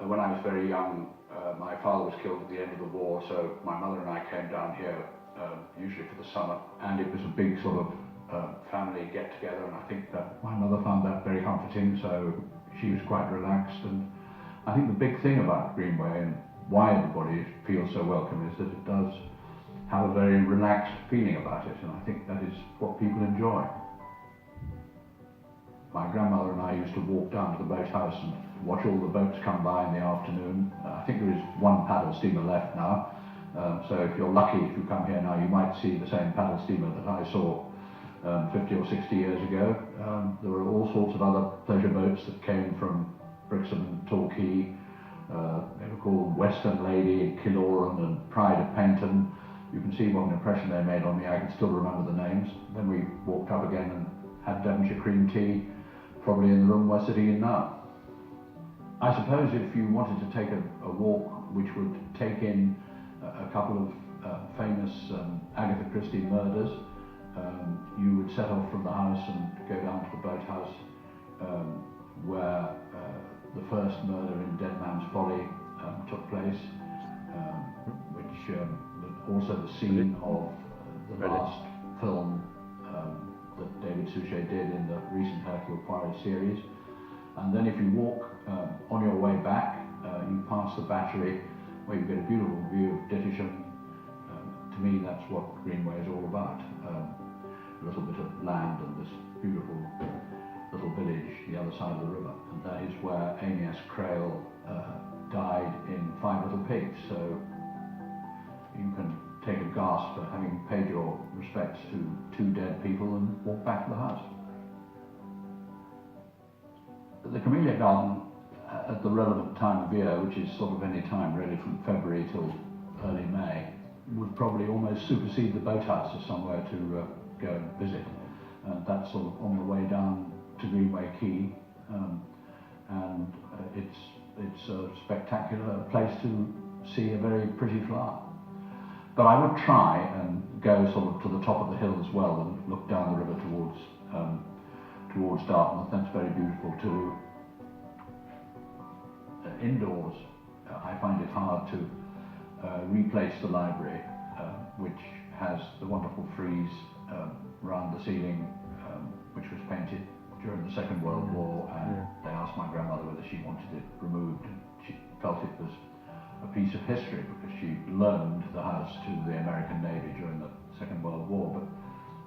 when I was very young, my father was killed at the end of the war, so my mother and I came down here usually for the summer, and it was a big sort of family get-together, and I think that my mother found that very comforting, so she was quite relaxed. And I think the big thing about Greenway and why everybody feels so welcome is that it does have a very relaxed feeling about it, and I think that is what people enjoy. My grandmother and I used to walk down to the boathouse and watch all the boats come by in the afternoon. I think there is one paddle steamer left now, so if you're lucky, if you come here now, you might see the same paddle steamer that I saw 50 or 60 years ago. There were all sorts of other pleasure boats that came from Brixham and Torquay. They were called Western Lady, Killoran and Pride of Paynton. You can see what an impression they made on me. I can still remember the names. Then we walked up again and had Devonshire cream tea, probably in the room we're sitting in now. I suppose if you wanted to take a walk which would take in a couple of famous Agatha Christie murders, you would set off from the house and go down to the boathouse where the first murder in Dead Man's Folly took place, which was also the scene of the last film that David Suchet did in the recent Hercule Poirot series. And then if you walk on your way back, you pass the Battery, where you get a beautiful view of Dittisham. To me, that's what Greenway is all about. A little bit of land and this beautiful little village the other side of the river. And that is where Amy S. Crail died in Five Little Pigs. So you can take a gasp for having paid your respects to two dead people and walk back to the house. The Camellia Garden, at the relevant time of year, which is sort of any time really from February till early May, would probably almost supersede the boathouse as somewhere to go and visit. That's sort of on the way down to Greenway Quay, and it's a spectacular place to see a very pretty flower. But I would try and go sort of to the top of the hill as well and look down the river towards Dartmouth. That's very beautiful too. Indoors, I find it hard to replace the library, which has the wonderful frieze around the ceiling, which was painted during the Second World War, and they asked my grandmother whether she wanted it removed, and she felt it was a piece of history because she loaned the house to the American Navy during the Second World War. But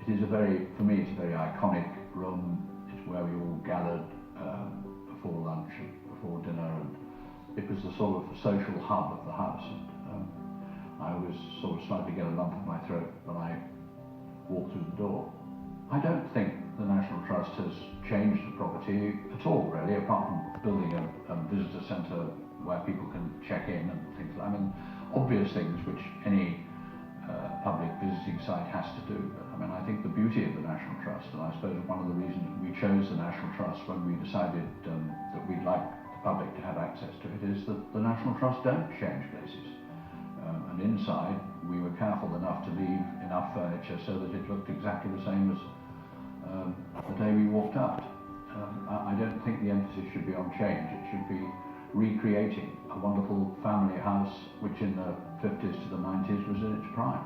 it is for me, it's a very iconic room. It's where we all gathered before lunch and before dinner, and it was the sort of social hub of the house. And I always sort of slightly get a lump in my throat when I walk through the door. I don't think the National Trust has changed the property at all, really, apart from building a visitor centre where people can check in and things like that. I mean, obvious things which any public visiting site has to do. But I mean, I think the beauty of the National Trust, and I suppose one of the reasons we chose the National Trust when we decided that we'd like the public to have access to it, is that the National Trust don't change places. And inside, we were careful enough to leave enough furniture so that it looked exactly the same as the day we walked out. I don't think the emphasis should be on change. It should be recreating a wonderful family house which in the 50s to the 90s was in its prime.